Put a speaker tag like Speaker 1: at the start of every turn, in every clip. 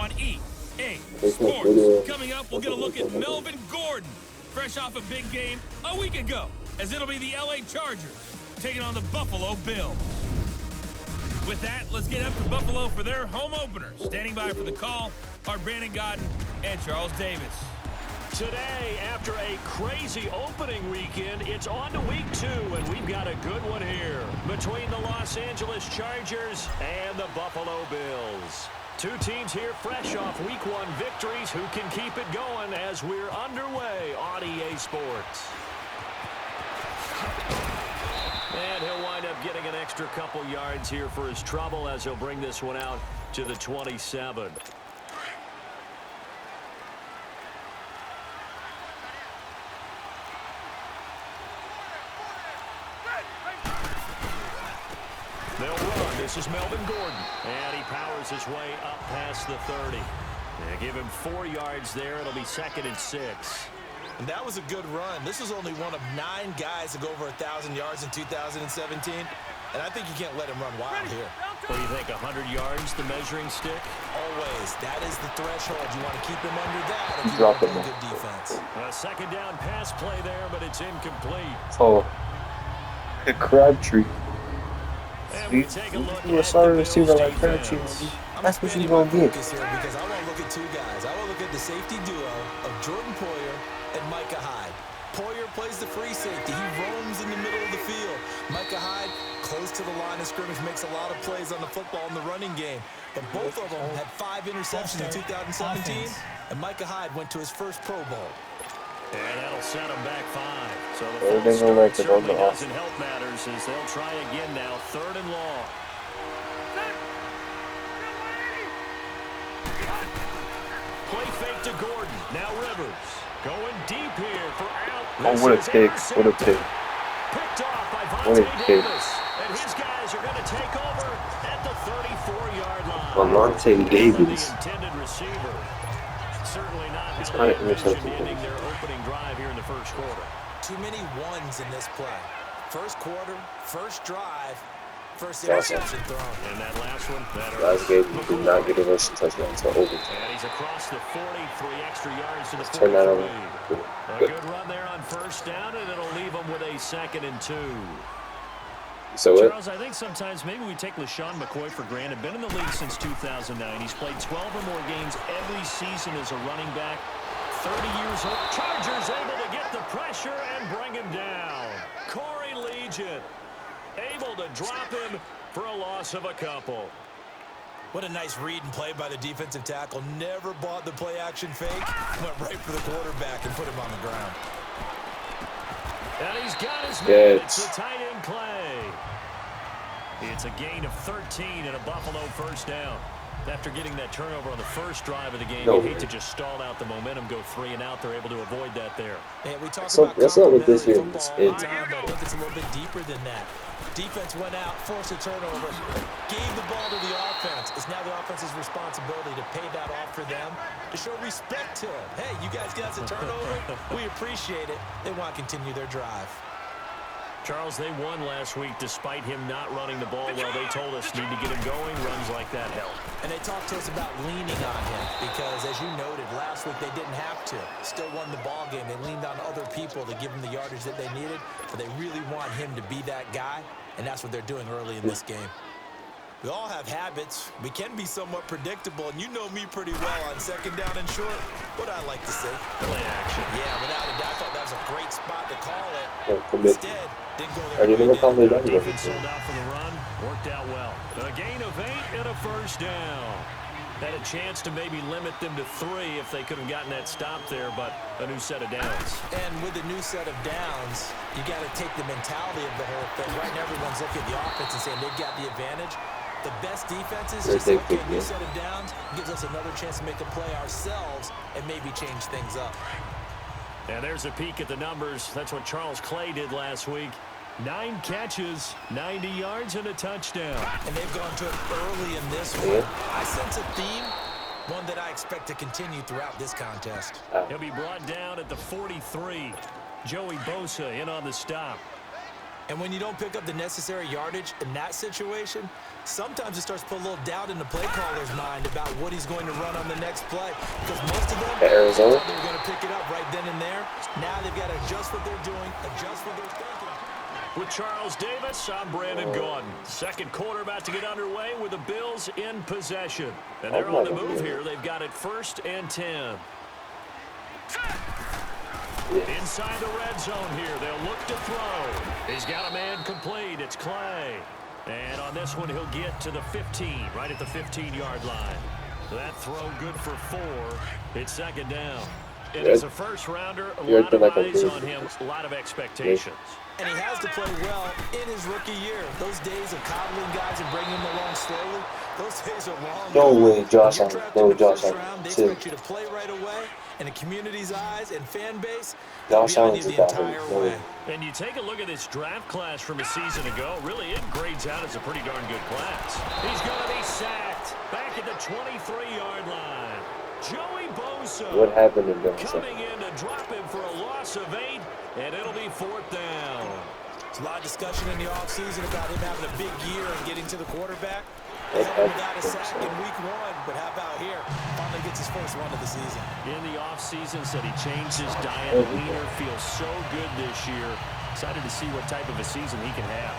Speaker 1: on EA Sports. Coming up, we'll get a look at Melvin Gordon, fresh off a big game a week ago, as it'll be the LA Chargers taking on the Buffalo Bills. With that, let's get up to Buffalo for their home opener. Standing by for the call are Brandon Godden and Charles Davis.
Speaker 2: Today, after a crazy opening weekend, it's on to week 2, and we've got a good one here between the Los Angeles Chargers and the Buffalo Bills. Two teams here fresh off week 1 victories who can keep it going as we're underway on EA Sports. And he'll wind up getting an extra couple yards here for his trouble as he'll bring this one out to the 27. They'll run. This is Melvin Gordon. And he powers his way up past the 30. They give him 4 yards there. It'll be 2nd and 6.
Speaker 3: And that was a good run. This is only one of 9 guys to go over 1,000 yards in 2017. And I think you can't let him run wild here.
Speaker 2: What do you think, 100 yards, the measuring stick?
Speaker 3: Always. That is the threshold. You want to keep him under that if you want to play good defense.
Speaker 2: A 2nd down pass play there, but it's incomplete.
Speaker 4: Oh, the Crabtree. You a sorry receiver like Crabtree. That's what you're going to get.
Speaker 3: Because I want to look at 2 guys. I want to look at the safety duo of Jordan Poyer and Micah Hyde. Poyer plays the free safety. He roams in the middle of the field. Micah Hyde, close to the line of scrimmage, makes a lot of plays on the football in the running game. But both of them had 5 interceptions in 2017, and Micah Hyde went to his first Pro Bowl.
Speaker 2: And that'll set them back 5. So the false start certainly doesn't help matters as they'll try again now, 3rd and long. Play fake to Gordon. Now Rivers. Going deep here for out.
Speaker 4: Oh, what a pick. What a pick.
Speaker 2: Picked off by
Speaker 4: What a
Speaker 2: Vontae
Speaker 4: pick.
Speaker 2: Davis. And his guys are going to take over at the 34-yard line.
Speaker 4: Vontae Davis.
Speaker 2: The intended receiver. Certainly not
Speaker 4: It's
Speaker 2: how they
Speaker 4: kind of
Speaker 2: envisioned
Speaker 4: interception.
Speaker 2: ending their opening drive here in the first quarter.
Speaker 3: Too many ones in this play. First quarter, first drive, first
Speaker 4: Awesome.
Speaker 3: interception thrown.
Speaker 2: And that last one, better.
Speaker 4: Last game, he did not get a rushing touchdown until overtime.
Speaker 2: And he's across the 40, 3 extra yards to the
Speaker 4: Turn that
Speaker 2: 43.
Speaker 4: over.
Speaker 2: A good run there on first down, and it'll leave him with a 2nd and 2.
Speaker 4: So what?
Speaker 2: Charles, I think sometimes maybe we take LaShawn McCoy for granted. Been in the league since 2009. He's played 12 or more games every season as a running back. 30 years old. Chargers able to get the pressure and bring him down. Corey Legion able to drop him for a loss of a couple.
Speaker 3: What a nice read and play by the defensive tackle. Never bought the play-action fake. Went right for the quarterback and put him on the ground.
Speaker 2: And he's got his man. It's a tight end play. It's a gain of 13 and a Buffalo first down. After getting that turnover on the first drive of the game, you hate to just stall out the momentum, go 3 and out. They're able to avoid that there.
Speaker 3: And we talk
Speaker 4: So
Speaker 3: about
Speaker 4: that's not what this
Speaker 3: complementary
Speaker 4: is.
Speaker 3: football all the time, but I think it's a little bit deeper than that. Defense went out, forced a turnover, gave the ball to the offense. It's now the offense's responsibility to pay that off for them, to show respect to them. Hey, you guys got us a turnover. We appreciate it. They want to continue their drive.
Speaker 2: Charles, they won last week despite him not running the ball well. They told us need to get him going. Runs like that help.
Speaker 3: And they talked to us about leaning on him because, as you noted, last week they didn't have to. Still won the ball game. They leaned on other people to give them the yardage that they needed, but they really want him to be that guy, and that's what they're doing early in this game. We all have habits. We can be somewhat predictable, and you know me pretty well on 2nd down and short. What I like to say.
Speaker 2: Play action.
Speaker 3: Yeah, without a doubt, I thought that was a great spot to call it. Instead, didn't go there.
Speaker 4: I didn't even call it that.
Speaker 2: Defense sold out for the run. Worked out well. A gain of 8 and a first down. Had a chance to maybe limit them to 3 if they could have gotten that stop there, but a new set of downs.
Speaker 3: And with a new set of downs, you got to take the mentality of the whole thing. Right now, everyone's looking at the offense and saying they've got the advantage. The best defenses just say, okay, new set of downs gives us another chance to make a play ourselves and maybe change things up.
Speaker 2: And there's a peek at the numbers. That's what Charles Clay did last week. 9 catches, 90 yards, and a touchdown.
Speaker 3: And they've gone to it early in this one. I sense a theme, one that I expect to continue throughout this contest.
Speaker 2: He'll be brought down at the 43. Joey Bosa in on the stop.
Speaker 3: And when you don't pick up the necessary yardage in that situation, sometimes it starts to put a little doubt in the play caller's mind about what he's going to run on the next play. Because most of them
Speaker 4: Arizona,
Speaker 3: thought they were going to pick it up right then and there. Now they've got to adjust what they're doing, adjust what they're thinking.
Speaker 2: With Charles Davis, I'm Brandon Gordon. Second quarter about to get underway with the Bills in possession. And they're on the move here. They've got it 1st and 10. Inside the red zone here, they'll look to throw. He's got a man complete. It's Clay. And on this one, he'll get to the 15, right at the 15-yard line. That throw good for 4. It's 2nd down. And as a first-rounder, a lot of eyes on him, a lot of expectations.
Speaker 3: And he has to play well in his rookie year. Those days of coddling guys and bringing them along slowly, those days are long.
Speaker 4: No way, Josh Allen. No, Josh
Speaker 3: Allen.
Speaker 4: Allen.
Speaker 3: They expect you to play right away. And the community's eyes and fan base,
Speaker 4: Josh Allen's
Speaker 3: the entire way.
Speaker 2: And you take a look at this draft class from a season ago, really it grades out as a pretty darn good class. He's going to be sacked back at the 23-yard line. Joey Bosa.
Speaker 4: What happened in that?
Speaker 2: Coming in to drop him for a loss of 8, and it'll be 4th down.
Speaker 3: There's a lot of discussion in the offseason about him having a big year and getting to the quarterback. He got a sack in week 1, but how about here? Finally gets his first one of the season.
Speaker 2: In the offseason, said he changed his diet. Leaner, feels so good this year. Excited to see what type of a season he can have.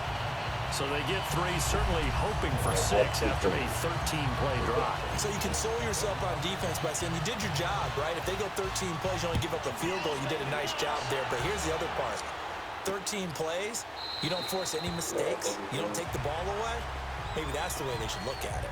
Speaker 2: So they get 3, certainly hoping for 6 after a 13-play drive.
Speaker 3: So you console yourself on defense by saying you did your job, right? If they go 13 plays, you only give up a field goal, you did a nice job there. But here's the other part. 13 plays, you don't force any mistakes, you don't take the ball away. Maybe that's the way they should look at it.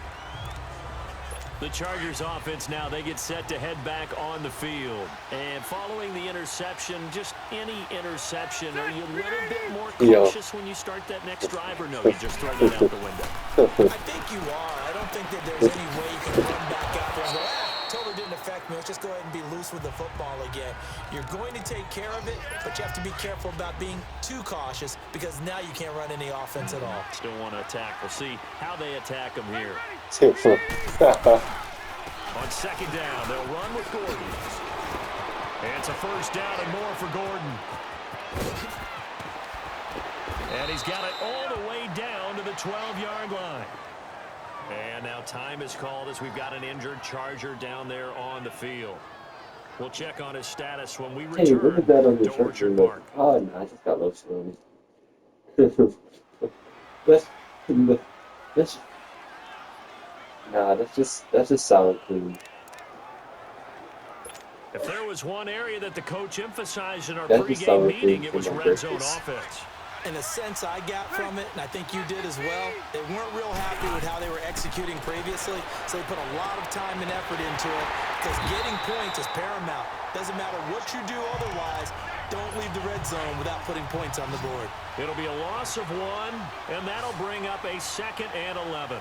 Speaker 2: The Chargers offense now, they get set to head back on the field. And following the interception, just any interception, are you a little bit more cautious when you start that next drive, or no, you just throw that out the window?
Speaker 3: I think you are. I don't think that there's any way you can run back out there and go, totally didn't affect me. Let's just go ahead and be loose with the football again. You're going to take care of it, but you have to be careful about being too cautious because now you can't run any offense at all.
Speaker 2: Still want to attack. We'll see how they attack them here. On 2nd down, they'll run with Gordon. And it's a 1st down and more for Gordon. And he's got it all the way down to the 12-yard line. And now time is called as we've got an injured Charger down there on the field. We'll check on his status when we return.
Speaker 4: Hey, look at that on the
Speaker 2: Orchard
Speaker 4: shirt.
Speaker 2: Park.
Speaker 4: Oh, no, I just got lost on that's just solid clean.
Speaker 2: If there was one area that the coach emphasized in our
Speaker 4: That's
Speaker 2: pregame meeting, it was red zone offense.
Speaker 3: In a sense I got from it, and I think you did as well, they weren't real happy with how they were executing previously, so they put a lot of time and effort into it because getting points is paramount. Doesn't matter what you do otherwise, don't leave the red zone without putting points on the board.
Speaker 2: It'll be a loss of 1, and that'll bring up a 2nd and 11.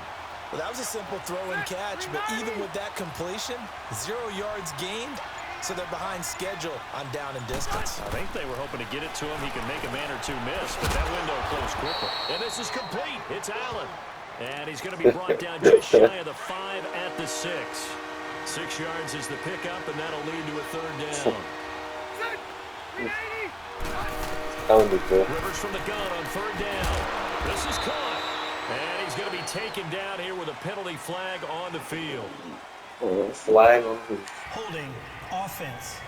Speaker 3: Well, that was a simple throw and catch, but even with that completion, 0 yards gained, so they're behind schedule on down and distance.
Speaker 2: I think they were hoping to get it to him. He could make a man or 2 miss, but that window closed quickly. And this is complete. It's Allen. And he's going to be brought down just shy of the 5 at the 6. 6 yards is the pickup, and that'll lead to a 3rd down. Rivers from the gun on 3rd down. This is caught. And he's going to be taken down here with a penalty flag on the field.
Speaker 4: Flag on the
Speaker 5: holding offense.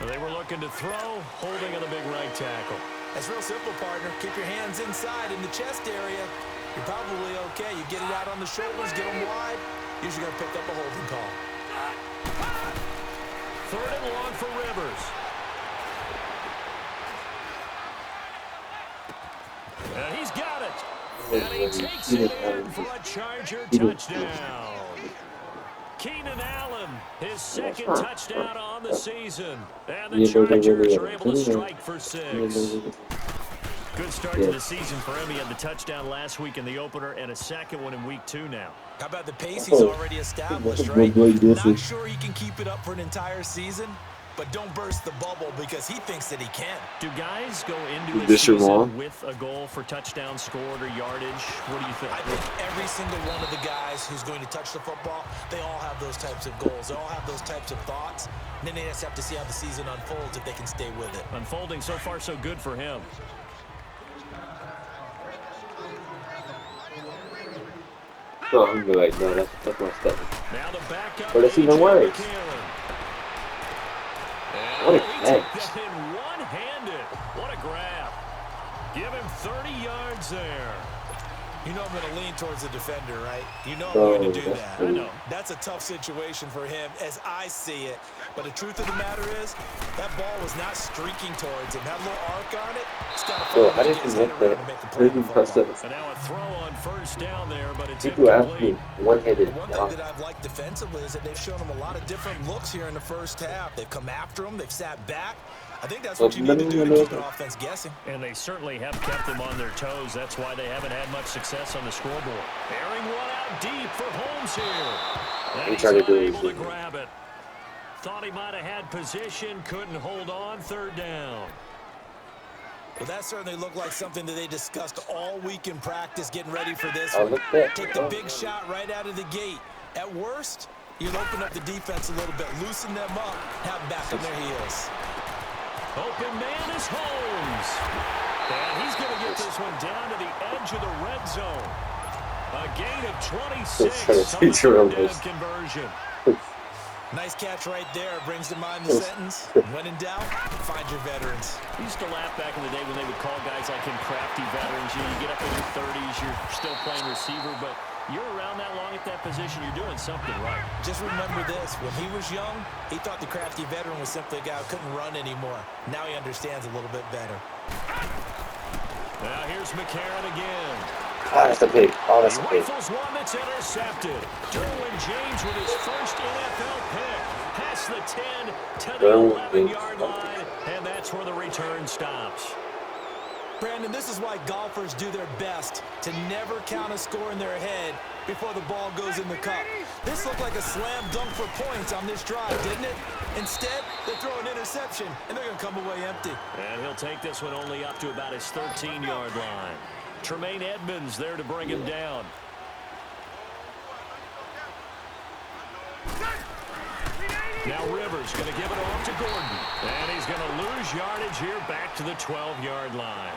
Speaker 2: They were looking to throw, holding on the big right tackle.
Speaker 3: That's real simple, partner. Keep your hands inside in the chest area. You're probably okay. You get it out on the shoulders, get them wide. Usually going to pick up a holding call.
Speaker 2: 3rd and long for Rivers. And he's got it. And he takes it in for a Charger touchdown. Keenan Allen, his 2nd touchdown on the season. And the Chargers are able to strike for 6. Good start to the season for him. He had the touchdown last week in the opener and a 2nd one in week 2 now.
Speaker 3: How about the pace he's already established, right? Not sure he can keep it up for an entire season, but don't burst the bubble because he thinks that he can.
Speaker 2: Do guys go into a season with a goal for touchdown scored or yardage? What do you think?
Speaker 3: I think every single one of the guys who's going to touch the football, they all have those types of goals. They all have those types of thoughts. And then they just have to see how the season unfolds if they can stay with it.
Speaker 2: Unfolding so far so good for him.
Speaker 4: So I'm gonna be like, no, that's my stuff.
Speaker 2: Now the backup,
Speaker 4: but it's even worse. What a catch.
Speaker 2: One-handed. What a grab. Give him 30 yards there.
Speaker 3: You know I'm going to lean towards the defender, right? You know I'm going to do that.
Speaker 2: I know.
Speaker 3: That's a tough situation for him as I see it. But the truth of the matter is, that ball was not streaking towards him. That little arc on it, it's got to
Speaker 4: I didn't get that. I didn't press it.
Speaker 2: And now a throw on first down there, but it's
Speaker 4: people ask me
Speaker 2: incomplete.
Speaker 4: one-headed.
Speaker 3: One thing that I've liked defensively is that they've shown him a lot of different looks here in the first half. They've come after him. They've sat back. I think that's what you need to do to keep an offense guessing.
Speaker 2: And they certainly have kept them on their toes. That's why they haven't had much success on the scoreboard. Airing one out deep for Holmes here. And he's unable to grab it. Thought he might have had position, couldn't hold on, third down.
Speaker 3: Well, that certainly looked like something that they discussed all week in practice, getting ready for this one. Take the big shot right out of the gate. At worst, you'll open up the defense a little bit, loosen them up, have them back on their heels.
Speaker 2: Open man is Holmes. And he's going to get this one down to the edge of the red zone. A gain of 26 on the third down conversion.
Speaker 3: Nice catch right there. Brings to mind the sentence. When in doubt, find your veterans.
Speaker 2: We used to laugh back in the day when they would call guys like him crafty veterans. You get up in your 30s, you're still playing receiver, but you're around that long at that position, you're doing something right.
Speaker 3: Just remember this. When he was young, he thought the crafty veteran was simply a guy who couldn't run anymore. Now he understands a little bit better.
Speaker 2: Now here's McCarron again.
Speaker 4: That's a pick. Oh, that's a pick.
Speaker 2: Rifles one that's intercepted. Derwin James with his first NFL pick. Past the 10 to the 11-yard line, and that's where the return stops.
Speaker 3: Brandon, this is why golfers do their best to never count a score in their head before the ball goes in the cup. This looked like a slam dunk for points on this drive, didn't it? Instead, they throw an interception, and they're going to come away empty.
Speaker 2: And he'll take this one only up to about his 13-yard line. Tremaine Edmonds there to bring him down. Now Rivers going to give it off to Gordon. And he's going to lose yardage here back to the 12-yard line.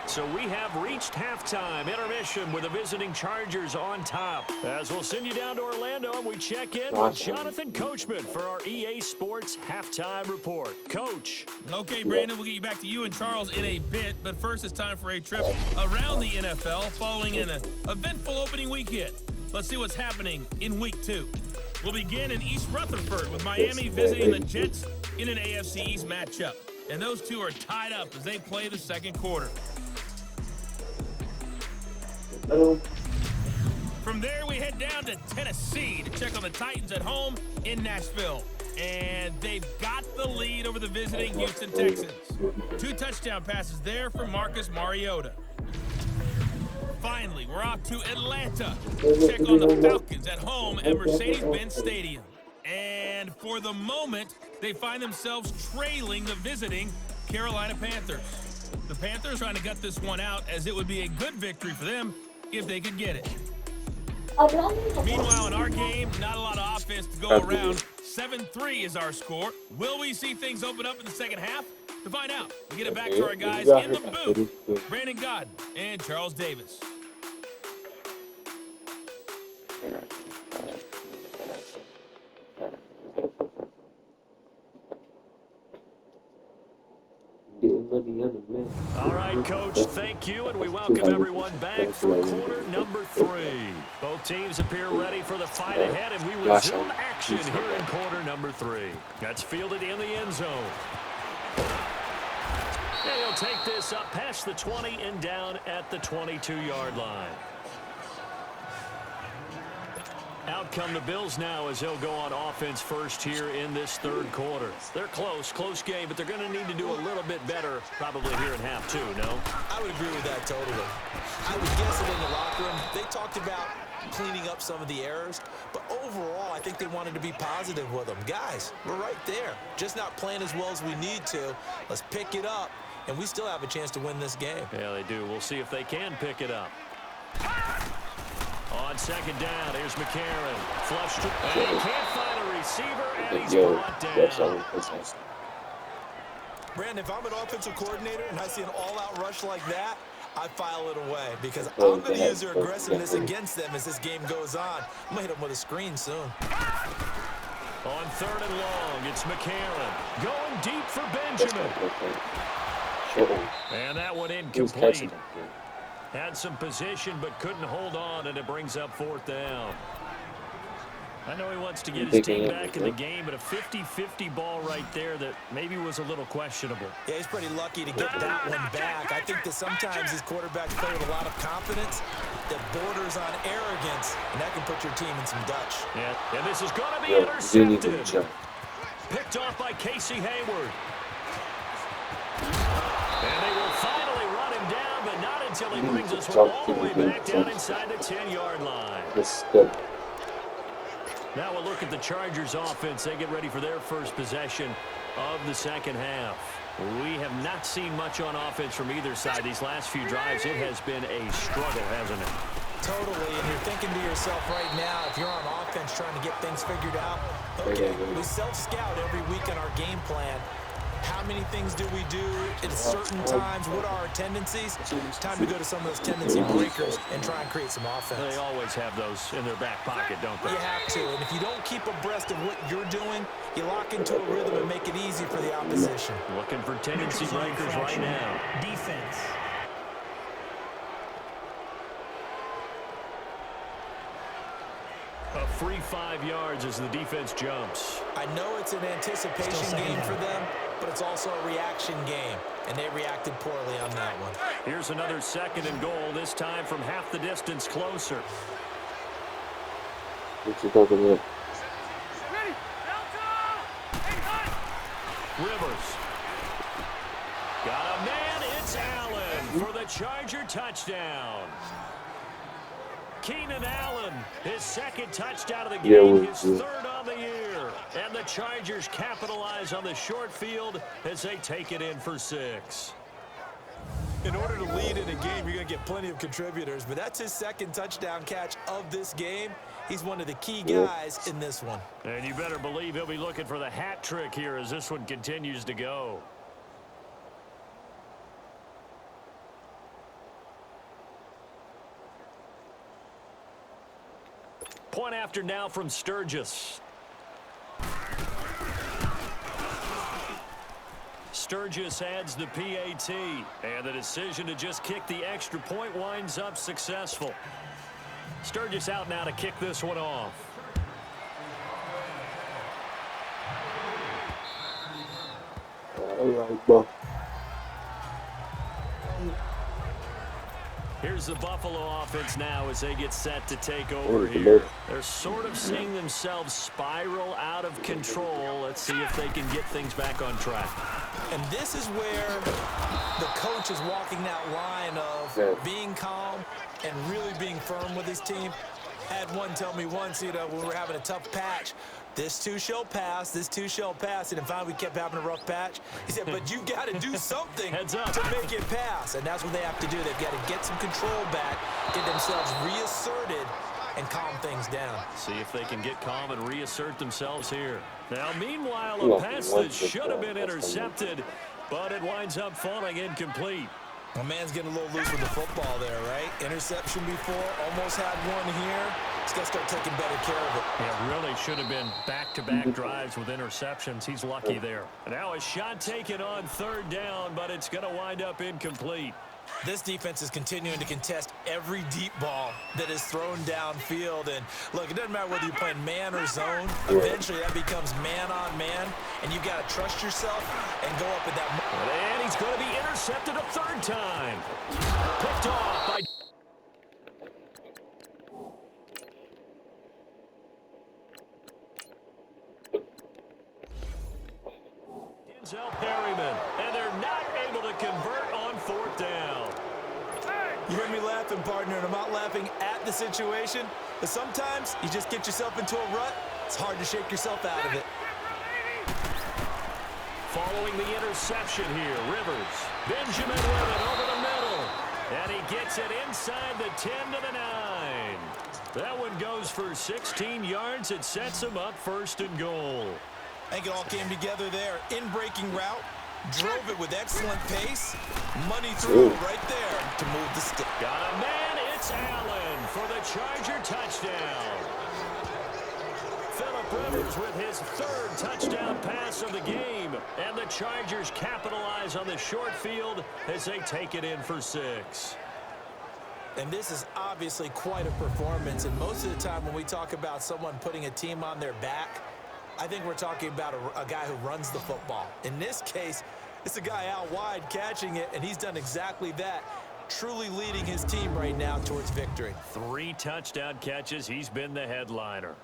Speaker 2: So we have reached halftime. Intermission with the visiting Chargers on top. As we'll send you down to Orlando and we check in with Jonathan Coachman for our EA Sports Halftime Report. Coach.
Speaker 1: Okay, Brandon, we'll get you back to you and Charles in a bit. But first, it's time for a trip around the NFL following an eventful opening weekend. Let's see what's happening in Week 2. We'll begin in East Rutherford with Miami visiting the Jets in an AFC East matchup. And those two are tied up as they play the second quarter. From there, we head down to Tennessee to check on the Titans at home in Nashville. And they've got the lead over the visiting Houston Texans. 2 touchdown passes there for Marcus Mariota. Finally, we're off to Atlanta to check on the Falcons at home at Mercedes-Benz Stadium. And for the moment, they find themselves trailing the visiting Carolina Panthers. The Panthers trying to gut this one out as it would be a good victory for them if they could get it. Meanwhile, in our game, not a lot of offense to go around. 7-3 is our score. Will we see things open up in the second half? To find out, we get it back to our guys in the booth, Brandon Godden and Charles Davis.
Speaker 2: All right, Coach, thank you, and we welcome everyone back for quarter number 3. Both teams appear ready for the fight ahead, and we resume action here in quarter number 3. That's fielded in the end zone. And he'll take this up past the 20 and down at the 22-yard line. Out come the Bills now as they'll go on offense first here in this third quarter. They're close game, but they're going to need to do a little bit better probably here in half 2, no?
Speaker 3: I would agree with that totally. I would guess that in the locker room, they talked about cleaning up some of the errors. But overall, I think they wanted to be positive with them. Guys, we're right there. Just not playing as well as we need to. Let's pick it up, and we still have a chance to win this game.
Speaker 2: Yeah, they do. We'll see if they can pick it up. On second down, here's McCarron. Flush to, and he can't find a receiver, and he's brought down.
Speaker 3: Brandon, if I'm an offensive coordinator and I see an all-out rush like that, I file it away because I'm going to use their aggressiveness against them as this game goes on. I'm going to hit them with a screen soon.
Speaker 2: On third and long, it's McCarron. Going deep for Benjamin. And that one incomplete. Had some position but couldn't hold on, and it brings up fourth down. I know he wants to get his team back in the game, but a 50-50 ball right there that maybe was a little questionable.
Speaker 3: Yeah, he's pretty lucky to get that one back. I think that sometimes these quarterbacks play with a lot of confidence that borders on arrogance, and that can put your team in some Dutch.
Speaker 2: Yeah, and this is going to be intercepted. Picked off by Casey Hayward. And they will finally run him down, but not until he brings us all the way back down inside the 10-yard line. Now we'll look at the Chargers offense. They get ready for their first possession of the second half. We have not seen much on offense from either side. These last few drives, it has been a struggle, hasn't it?
Speaker 3: Totally, and you're thinking to yourself right now, if you're on offense trying to get things figured out, okay, we self-scout every week in our game plan. How many things do we do at certain times? What are our tendencies? It's time to go to some of those tendency breakers and try and create some offense.
Speaker 2: They always have those in their back pocket, don't they?
Speaker 3: You have to, and if you don't keep abreast of what you're doing, you lock into a rhythm and make it easy for the opposition.
Speaker 2: Looking for tendency breakers right now.
Speaker 5: Defense.
Speaker 2: A free 5 yards as the defense jumps.
Speaker 3: I know it's an anticipation game for them, but it's also a reaction game, and they reacted poorly on that one.
Speaker 2: Here's another second and goal, this time from half the distance closer.
Speaker 1: Ready.
Speaker 2: Rivers. Got a man, it's Allen for the Charger touchdown. Keenan Allen, his second touchdown of the game, his third on the year. And the Chargers capitalize on the short field as they take it in for 6.
Speaker 3: In order to lead in a game, you're going to get plenty of contributors, but that's his second touchdown catch of this game. He's one of the key guys in this one.
Speaker 2: And you better believe he'll be looking for the hat trick here as this one continues to go. Point after now from Sturgis. Sturgis adds the PAT, and the decision to just kick the extra point winds up successful. Sturgis out now to kick this one off. Here's the Buffalo offense now as they get set to take over here. They're sort of seeing themselves spiral out of control. Let's see if they can get things back on track.
Speaker 3: And this is where the coach is walking that line of being calm and really being firm with his team. I had one tell me once, when we were having a tough patch, this too shall pass, this too shall pass. And finally we kept having a rough patch. He said, but you got to do something to make it pass. And that's what they have to do. They've got to get some control back, get themselves reasserted, and calm things down.
Speaker 2: See if they can get calm and reassert themselves here. Now, meanwhile, a pass that should have been intercepted, but it winds up falling incomplete.
Speaker 3: My man's getting a little loose with the football there, right? Interception before, almost had one here. He's got to start taking better care of it.
Speaker 2: Yeah, really should have been back-to-back drives with interceptions. He's lucky there. And now a shot taken on third down, but it's going to wind up incomplete.
Speaker 3: This defense is continuing to contest every deep ball that is thrown downfield. And look, it doesn't matter whether you're playing man or zone. Eventually that becomes man on man, and you've got to trust yourself and go up at that.
Speaker 2: And he's going to be intercepted a third time. Picked off by Perryman, and they're not able to convert on fourth down.
Speaker 3: You're me laughing, partner, and I'm not laughing at the situation, but sometimes you just get yourself into a rut. It's hard to shake yourself out of it.
Speaker 2: Following the interception here, Rivers. Benjamin with it over the middle. And he gets it inside the 10 to the 9. That one goes for 16 yards. It sets him up 1st and goal.
Speaker 3: I think it all came together there. In-breaking route. Drove it with excellent pace. Money through right there to move the stick.
Speaker 2: Got a man. It's Allen for the Charger touchdown. Phillip Rivers with his 3rd touchdown pass of the game. And the Chargers capitalize on the short field as they take it in for 6.
Speaker 3: And this is obviously quite a performance. And most of the time when we talk about someone putting a team on their back, I think we're talking about a guy who runs the football. In this case, it's a guy out wide catching it, and he's done exactly that, truly leading his team right now towards victory.
Speaker 2: 3 touchdown catches. He's been the headliner.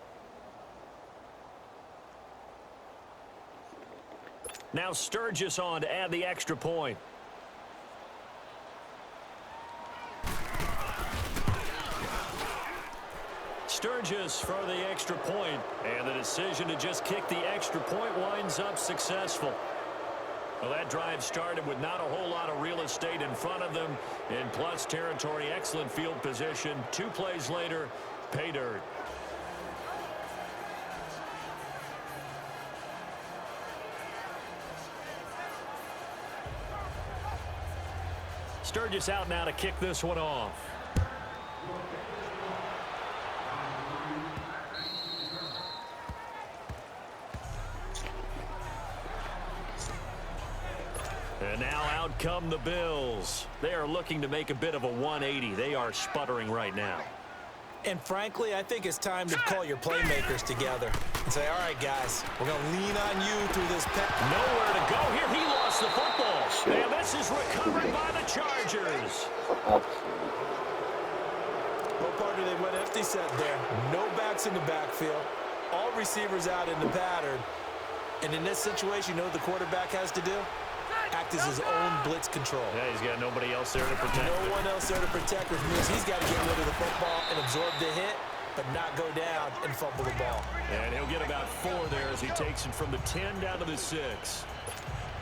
Speaker 2: Now Sturgis on to add the extra point. Sturgis for the extra point, and the decision to just kick the extra point winds up successful. Well, that drive started with not a whole lot of real estate in front of them. In plus territory, excellent field position. 2 plays later, pay dirt. Sturgis out now to kick this one off. And now out come the Bills. They are looking to make a bit of a 180. They are sputtering right now.
Speaker 3: And frankly, I think it's time to call your playmakers together and say, all right, guys, we're going to lean on you through this pack.
Speaker 2: Nowhere to go here. He lost the football. And this is recovered by the Chargers.
Speaker 3: Well, partner, they went empty set there. No backs in the backfield. All receivers out in the pattern. And in this situation, you know what the quarterback has to do? Act as his own blitz control.
Speaker 2: Yeah, he's got nobody else there to protect.
Speaker 3: No one else there to protect, which means he's got to get rid of the football and absorb the hit, but not go down and fumble the ball.
Speaker 2: And he'll get about 4 there as he takes it from the 10 down to the 6.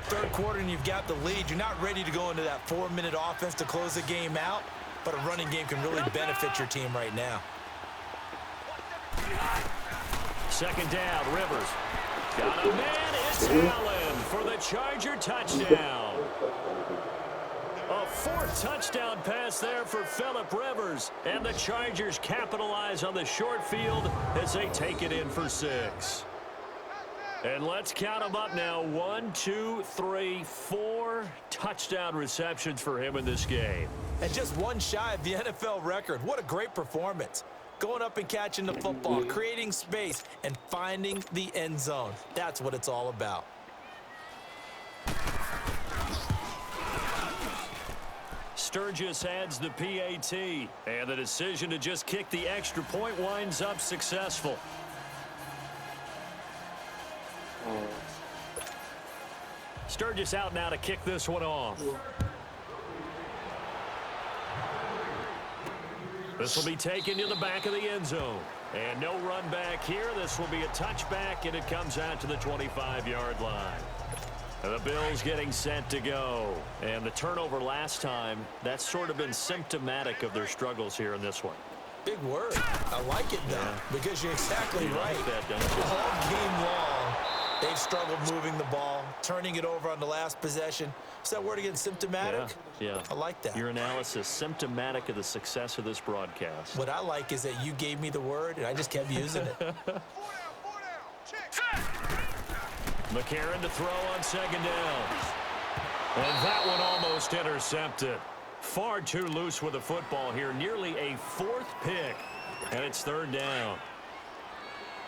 Speaker 3: 3rd quarter and you've got the lead. You're not ready to go into that 4-minute offense to close the game out, but a running game can really benefit your team right now.
Speaker 2: 2nd down, Rivers. Got a man, it's Allen for the Charger touchdown. A 4th touchdown pass there for Phillip Rivers. And the Chargers capitalize on the short field as they take it in for 6. And let's count them up now. 1, 2, 3, 4 touchdown receptions for him in this game.
Speaker 3: And just 1 shy of the NFL record. What a great performance. Going up and catching the football, creating space, and finding the end zone. That's what it's all about.
Speaker 2: Sturgis adds the PAT, and the decision to just kick the extra point winds up successful. Sturgis out now to kick this one off. This will be taken to the back of the end zone. And no run back here. This will be a touchback, and it comes out to the 25-yard line. And the Bills getting set to go. And the turnover last time, that's sort of been symptomatic of their struggles here in this one.
Speaker 3: Big word. I like it, though, because you're exactly right.
Speaker 2: Like that, don't you?
Speaker 3: All game long, they've struggled moving the ball, turning it over on the last possession. Is that word again, symptomatic?
Speaker 2: Yeah.
Speaker 3: I like that.
Speaker 2: Your analysis, symptomatic of the success of this broadcast.
Speaker 3: What I like is that you gave me the word, and I just kept using it.
Speaker 2: McCarron to throw on 2nd down. And that one almost intercepted. Far too loose with the football here. Nearly a 4th pick. And it's 3rd down.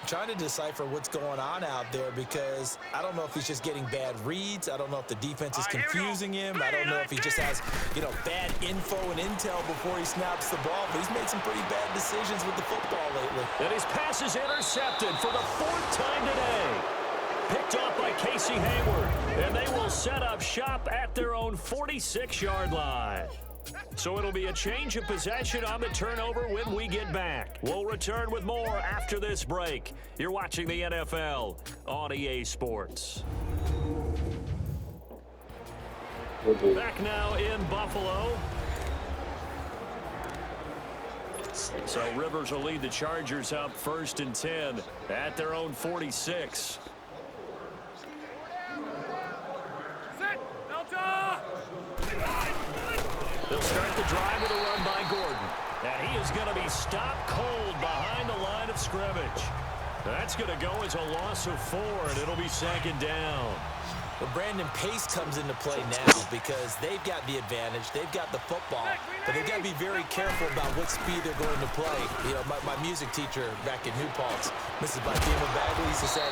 Speaker 3: I'm trying to decipher what's going on out there because I don't know if he's just getting bad reads. I don't know if the defense is confusing him. I don't know if he just has, bad info and intel before he snaps the ball. But he's made some pretty bad decisions with the football lately.
Speaker 2: And his pass is intercepted for the 4th time today. Picked off by Casey Hayward. And they will set up shop at their own 46-yard line. So it'll be a change of possession on the turnover when we get back. We'll return with more after this break. You're watching the NFL on EA Sports. Back now in Buffalo. So Rivers will lead the Chargers up 1st and 10 at their own 46. They'll start the drive with a run by Gordon. And he is going to be stopped cold behind the line of scrimmage. That's going to go as a loss of 4, and it'll be 2nd down.
Speaker 3: Well, Brandon, pace comes into play now because they've got the advantage. They've got the football, but they've got to be very careful about what speed they're going to play. You know, my music teacher back in New Paltz, Mrs. Batima Bagley, used to say,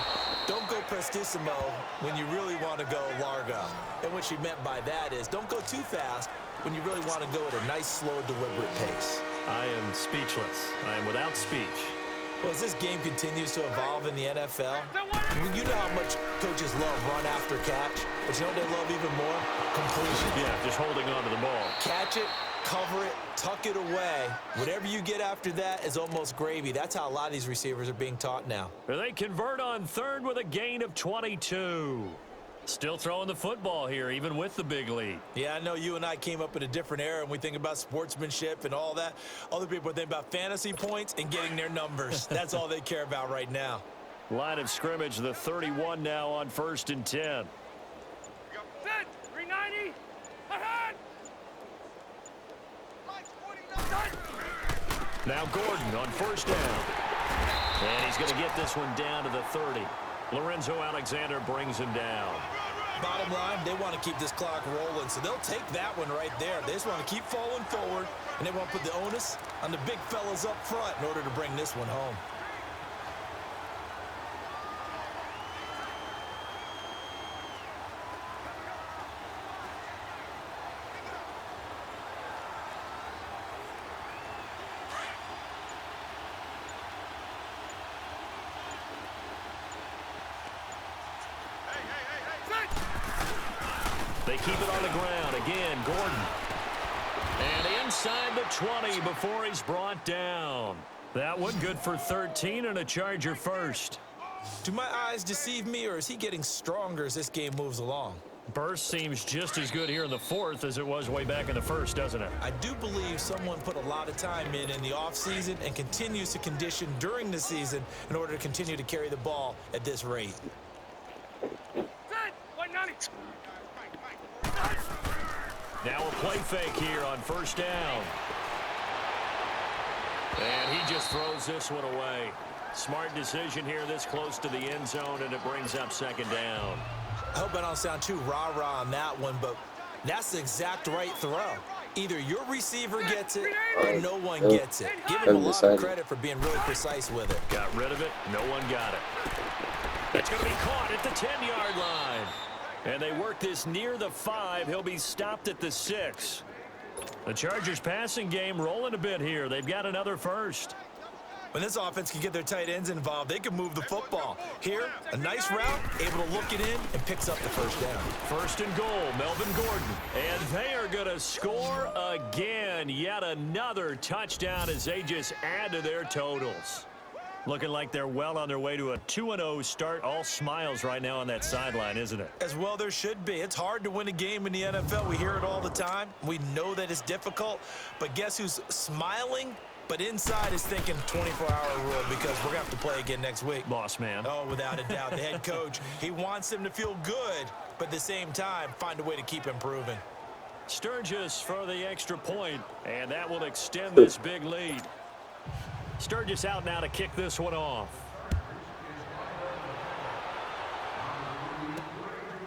Speaker 3: don't go prestissimo when you really want to go largo. And what she meant by that is don't go too fast when you really want to go at a nice, slow, deliberate pace.
Speaker 2: I am speechless. I am without speech.
Speaker 3: Well, as this game continues to evolve in the NFL, you know how much coaches love run after catch, but you know what they love even more? Completion.
Speaker 2: Yeah, just holding on to the ball.
Speaker 3: Catch it, cover it, tuck it away. Whatever you get after that is almost gravy. That's how a lot of these receivers are being taught now.
Speaker 2: They convert on 3rd with a gain of 22. Still throwing the football here, even with the big lead.
Speaker 3: Yeah, I know you and I came up in a different era, and we think about sportsmanship and all that. Other people think about fantasy points and getting their numbers. That's all they care about right now.
Speaker 2: Line of scrimmage, the 31 now on 1st and 10.
Speaker 1: 390. Ahead.
Speaker 2: Now Gordon on 1st down. And he's going to get this one down to the 30. Lorenzo Alexander brings him down.
Speaker 3: Bottom line, they want to keep this clock rolling, so they'll take that one right there. They just want to keep falling forward, and they want to put the onus on the big fellas up front in order to bring this one home.
Speaker 2: They keep it on the ground. Again, Gordon. And inside the 20 before he's brought down. That one good for 13 and a Charger first.
Speaker 3: Do my eyes deceive me, or is he getting stronger as this game moves along?
Speaker 2: Burst seems just as good here in the 4th as it was way back in the 1st, doesn't it?
Speaker 3: I do believe someone put a lot of time in the offseason and continues to condition during the season in order to continue to carry the ball at this rate.
Speaker 2: Now a play fake here on 1st down. And he just throws this one away. Smart decision here this close to the end zone, and it brings up 2nd down.
Speaker 3: I hope I don't sound too rah-rah on that one, but that's the exact right throw. Either your receiver gets it or no one gets it. Give him a lot of credit for being really precise with it.
Speaker 2: Got rid of it. No one got it. It's going to be caught at the 10-yard line. And they work this near the 5. He'll be stopped at the 6. The Chargers passing game rolling a bit here. They've got another first.
Speaker 3: When this offense can get their tight ends involved, they can move the football. Here, a nice route, able to look it in, and picks up the 1st down.
Speaker 2: 1st and goal, Melvin Gordon. And they are going to score again. Yet another touchdown as they just add to their totals. Looking like they're well on their way to a 2-0 start. All smiles right now on that sideline, isn't it?
Speaker 3: As well there should be. It's hard to win a game in the NFL. We hear it all the time. We know that it's difficult. But guess who's smiling? But inside is thinking 24-hour rule because we're going to have to play again next week.
Speaker 2: Boss man.
Speaker 3: Oh, without a doubt. The head coach, he wants them to feel good, but at the same time, find a way to keep improving.
Speaker 2: Sturgis for the extra point, and that will extend this big lead. Sturgis out now to kick this one off.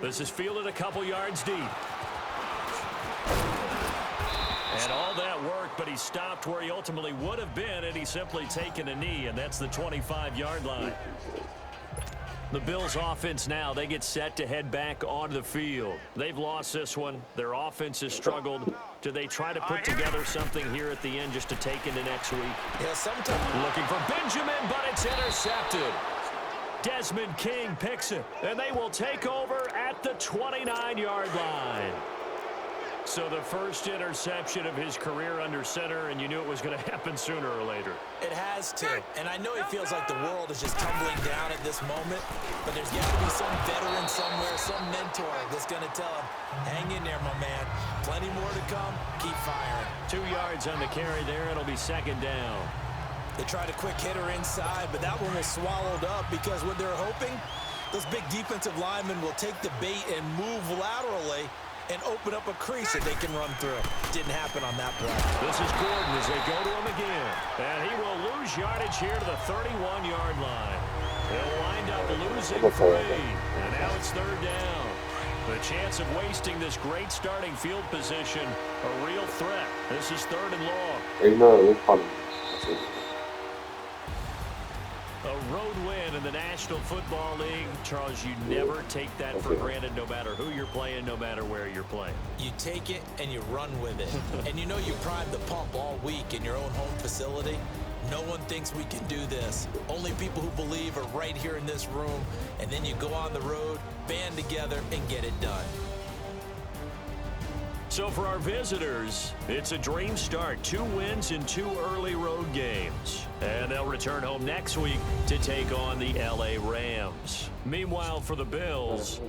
Speaker 2: This is fielded a couple yards deep. And all that work, but he stopped where he ultimately would have been, and he's simply taken a knee, and that's the 25-yard line. The Bills offense now, they get set to head back onto the field. They've lost this one. Their offense has struggled. Do they try to put together something here at the end just to take into next week?
Speaker 3: Yeah, sometimes.
Speaker 2: Looking for Benjamin, but it's intercepted. Desmond King picks it, and they will take over at the 29-yard line. So the first interception of his career under center, and you knew it was going to happen sooner or later.
Speaker 3: It has to. And I know it feels like the world is just tumbling down at this moment, but there's got to be some veteran somewhere, some mentor that's going to tell him, hang in there, my man. Plenty more to come. Keep firing.
Speaker 2: 2 yards on the carry there. It'll be second down.
Speaker 3: They tried a quick hitter inside, but that one was swallowed up because what they're hoping, those big defensive linemen will take the bait and move laterally and open up a crease that they can run through. Didn't happen on that play.
Speaker 2: This is Gordon as they go to him again. And he will lose yardage here to the 31-yard line. He'll wind up losing 3. And now it's third down. The chance of wasting this great starting field position, a real threat. This is third and long. A road win in the National Football League. Charles, you never take that for granted no matter who you're playing, no matter where you're playing.
Speaker 3: You take it and you run with it. And you know you primed the pump all week in your own home facility. No one thinks we can do this. Only people who believe are right here in this room. And then you go on the road, band together, and get it done.
Speaker 2: So for our visitors, it's a dream start. 2 wins in 2 early road games. And they'll return home next week to take on the LA Rams. Meanwhile, for the Bills,